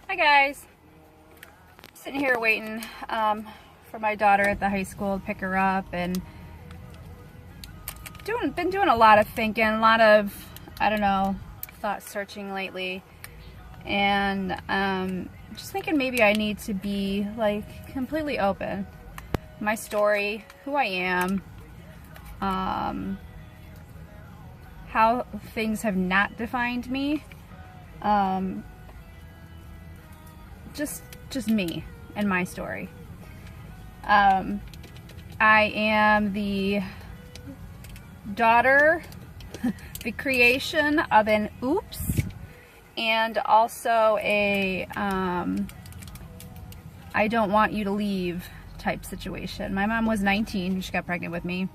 Hi guys, sitting here waiting for my daughter at the high school to pick her up, and been doing a lot of thinking, a lot of, I don't know, thought searching lately, and just thinking maybe I need to be like completely open. My story, who I am, how things have not defined me, just me and my story. I am the daughter, the creation of an oops, and also a I don't want you to leave type situation. My mom was 19 when she got pregnant with me.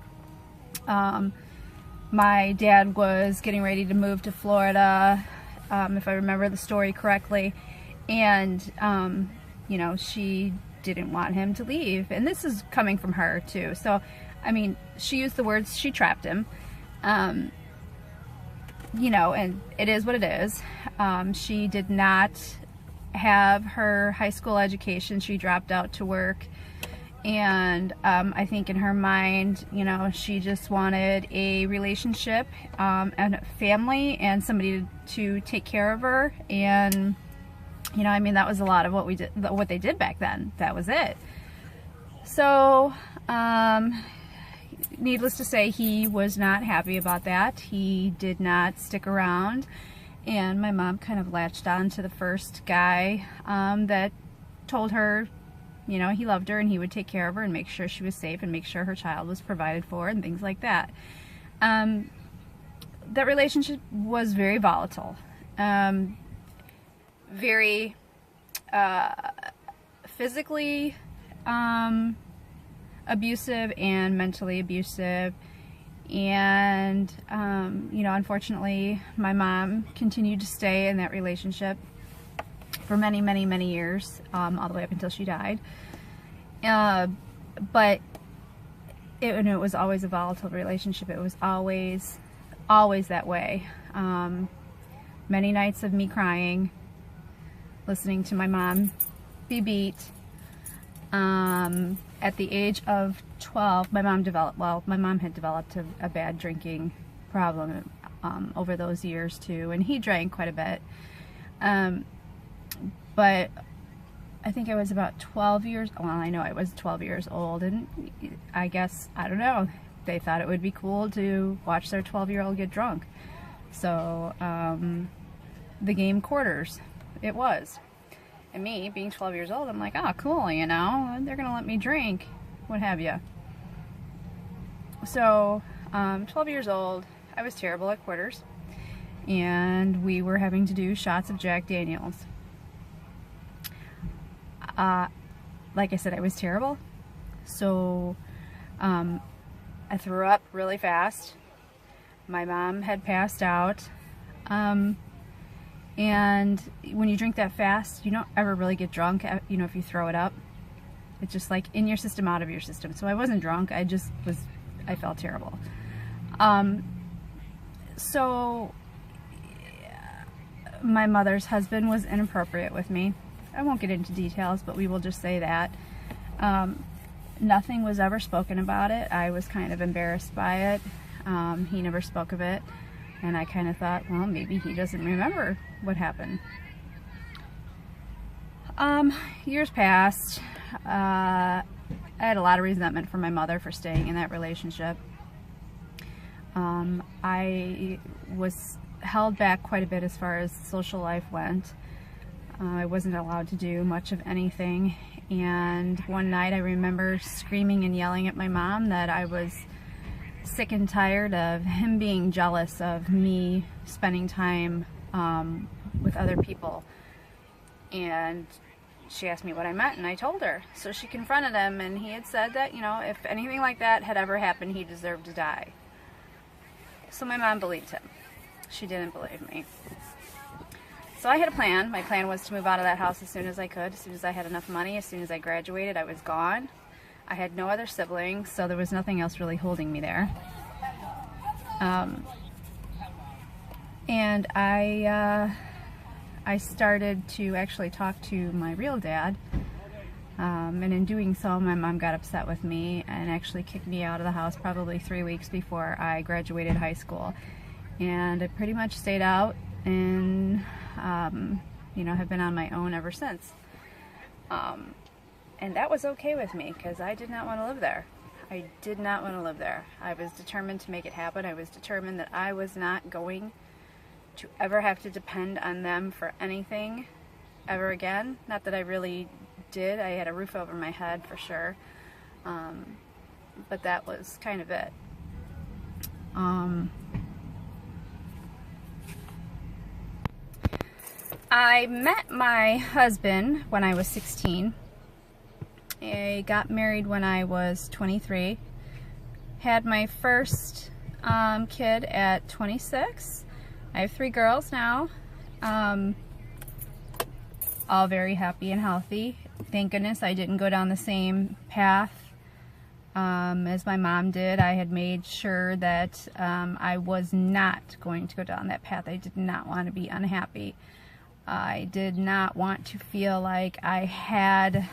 My dad was getting ready to move to Florida, if I remember the story correctly, and you know, she didn't want him to leave, and this is coming from her too. So I mean, she used the words, she trapped him, you know, and it is what it is. She did not have her high school education. She dropped out to work, and I think in her mind, you know, she just wanted a relationship and a family and somebody to take care of her. And you know, I mean, that was a lot of what we did, what they did back then. That was it. So needless to say, he was not happy about that. He did not stick around, and my mom kind of latched on to the first guy that told her, you know, he loved her and he would take care of her and make sure she was safe and make sure her child was provided for and things like that. That relationship was very volatile, very physically abusive and mentally abusive. And you know, unfortunately, my mom continued to stay in that relationship for many years, all the way up until she died. But it was always a volatile relationship. It was always that way. Many nights of me crying, listening to my mom be beat. At the age of 12, my mom had developed a bad drinking problem over those years too, and he drank quite a bit. But I think I was about 12 years, well, I know I was 12 years old, and I guess, I don't know, they thought it would be cool to watch their 12-year-old get drunk. So, the game quarters, it was. And me, being 12 years old, I'm like, oh, cool, you know, they're gonna let me drink, what have you. So, 12 years old, I was terrible at quarters, and we were having to do shots of Jack Daniels. Like I said, I was terrible, so I threw up really fast. My mom had passed out, and when you drink that fast, you don't ever really get drunk, you know, if you throw it up. It's just like in your system, out of your system. So I wasn't drunk, I felt terrible. So my mother's husband was inappropriate with me. I won't get into details, but we will just say that. Nothing was ever spoken about it. I was kind of embarrassed by it. He never spoke of it. And I kind of thought, well, maybe he doesn't remember what happened. Years passed. I had a lot of resentment from my mother for staying in that relationship. I was held back quite a bit as far as social life went. I wasn't allowed to do much of anything, and one night I remember screaming and yelling at my mom that I was sick and tired of him being jealous of me spending time with other people. And she asked me what I meant, and I told her. So she confronted him, and he had said that, you know, if anything like that had ever happened, he deserved to die. So my mom believed him. She didn't believe me. So I had a plan. My plan was to move out of that house as soon as I could, as soon as I had enough money. As soon as I graduated, I was gone. I had no other siblings, so there was nothing else really holding me there. And I I started to actually talk to my real dad, and in doing so, my mom got upset with me and actually kicked me out of the house probably 3 weeks before I graduated high school. And I pretty much stayed out and you know, have been on my own ever since. And that was okay with me because I did not want to live there. I did not want to live there. I was determined to make it happen. I was determined that I was not going to ever have to depend on them for anything ever again. Not that I really did. I had a roof over my head for sure. But that was kind of it. I met my husband when I was 16. I got married when I was 23. Had my first kid at 26. I have 3 girls now. All very happy and healthy. Thank goodness I didn't go down the same path as my mom did. I had made sure that I was not going to go down that path. I did not want to be unhappy. I did not want to feel like I had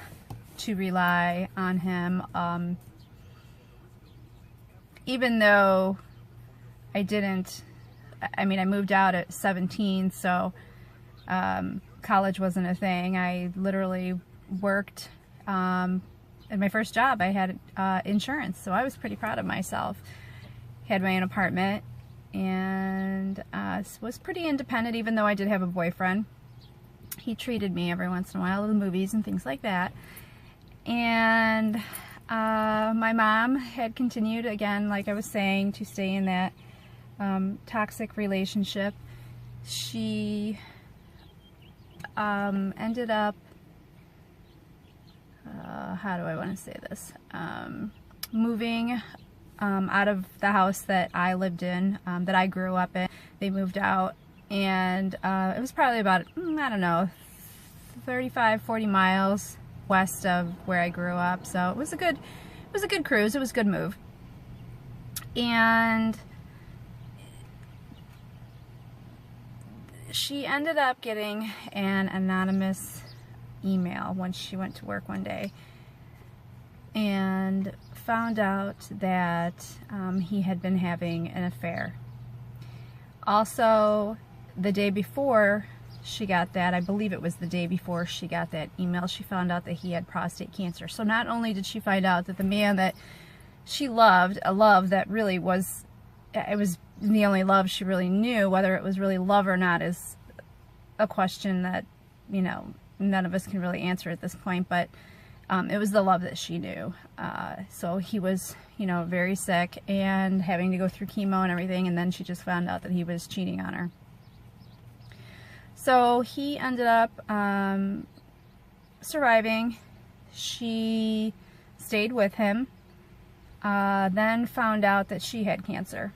to rely on him, even though I didn't. I mean, I moved out at 17, so college wasn't a thing. I literally worked, at my first job I had insurance, so I was pretty proud of myself. Had my own apartment and was pretty independent, even though I did have a boyfriend. He treated me every once in a while to the movies and things like that. And my mom had continued, again, like I was saying, to stay in that toxic relationship. She ended up, how do I want to say this, moving out of the house that I lived in, that I grew up in. They moved out, and it was probably about, I don't know, 35, 40 miles west of where I grew up. So it was a good cruise. It was a good move. And she ended up getting an anonymous email when she went to work one day and found out that he had been having an affair. Also, the day before she got that, I believe it was the day before she got that email, she found out that he had prostate cancer. So not only did she find out that the man that she loved, a love that really was, it was the only love she really knew, whether it was really love or not is a question that, you know, none of us can really answer at this point, but it was the love that she knew. So he was, you know, very sick and having to go through chemo and everything, and then she just found out that he was cheating on her. So he ended up surviving. She stayed with him, then found out that she had cancer.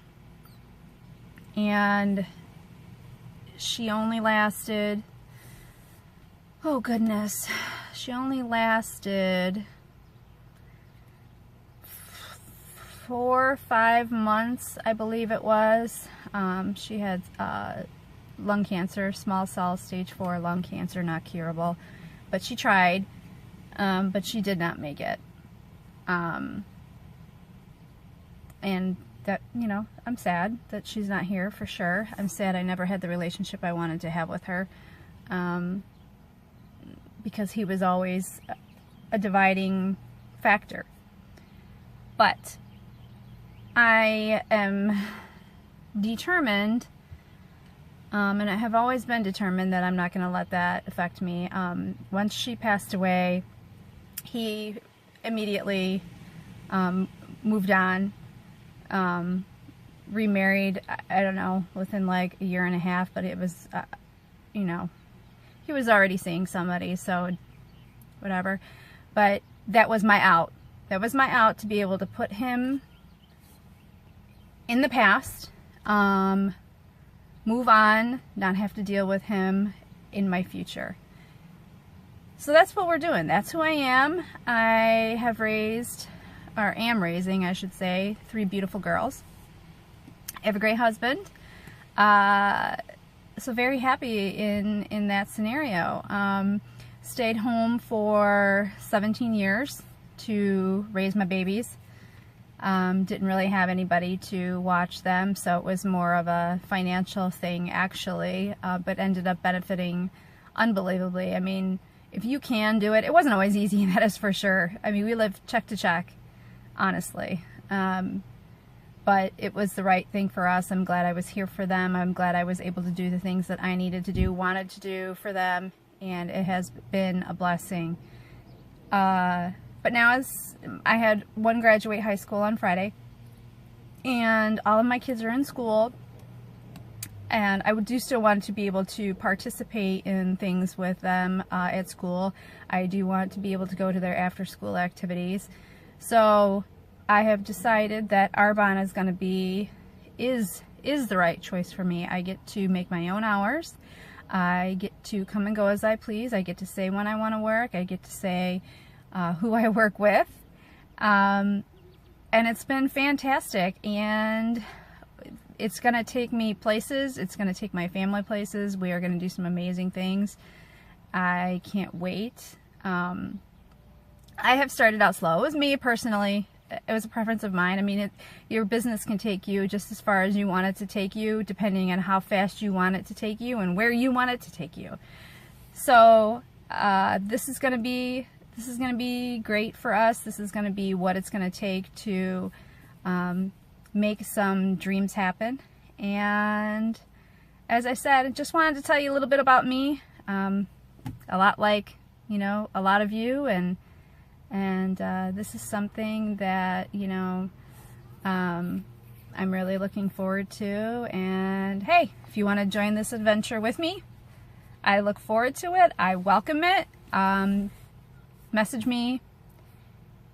And she only lasted, oh goodness, she only lasted 4 or 5 months, I believe it was. She had lung cancer, small cell stage 4 lung cancer, not curable, but she tried, but she did not make it. And that, you know, I'm sad that she's not here for sure. I'm sad I never had the relationship I wanted to have with her, because he was always a dividing factor. But I am determined, and I have always been determined that I'm not going to let that affect me. Once she passed away, he immediately moved on, remarried, I don't know, within like a year and a half, but it was, you know, he was already seeing somebody, so whatever. But that was my out. That was my out, to be able to put him in the past, move on, not have to deal with him in my future. So that's what we're doing. That's who I am. I have raised, or am raising, I should say, 3 beautiful girls. I have a great husband. so very happy in that scenario. Stayed home for 17 years to raise my babies. Didn't really have anybody to watch them, so it was more of a financial thing actually, but ended up benefiting unbelievably. I mean, if you can do it, it wasn't always easy, that is for sure. I mean, we lived check to check, honestly. But it was the right thing for us. I'm glad I was here for them. I'm glad I was able to do the things that I needed to do, wanted to do for them, and it has been a blessing. But now I had one graduate high school on Friday, and all of my kids are in school, and I do still want to be able to participate in things with them at school. I do want to be able to go to their after-school activities. So I have decided that Arbonne is going to be, is the right choice for me. I get to make my own hours. I get to come and go as I please. I get to say when I want to work. I get to say who I work with. And it's been fantastic. And it's going to take me places. It's going to take my family places. We are going to do some amazing things. I can't wait. I have started out slow. It was me personally. It was a preference of mine. I mean, your business can take you just as far as you want it to take you, depending on how fast you want it to take you and where you want it to take you. So this is going to be great for us. This is going to be what it's going to take to make some dreams happen. And as I said, I just wanted to tell you a little bit about me. A lot like, you know, a lot of you, and this is something that, you know, I'm really looking forward to. And hey, if you want to join this adventure with me, I look forward to it. I welcome it. Message me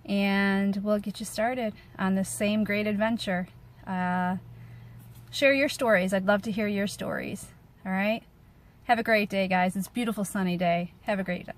and we'll get you started on this same great adventure. Share your stories. I'd love to hear your stories. All right? Have a great day, guys. It's a beautiful sunny day. Have a great day.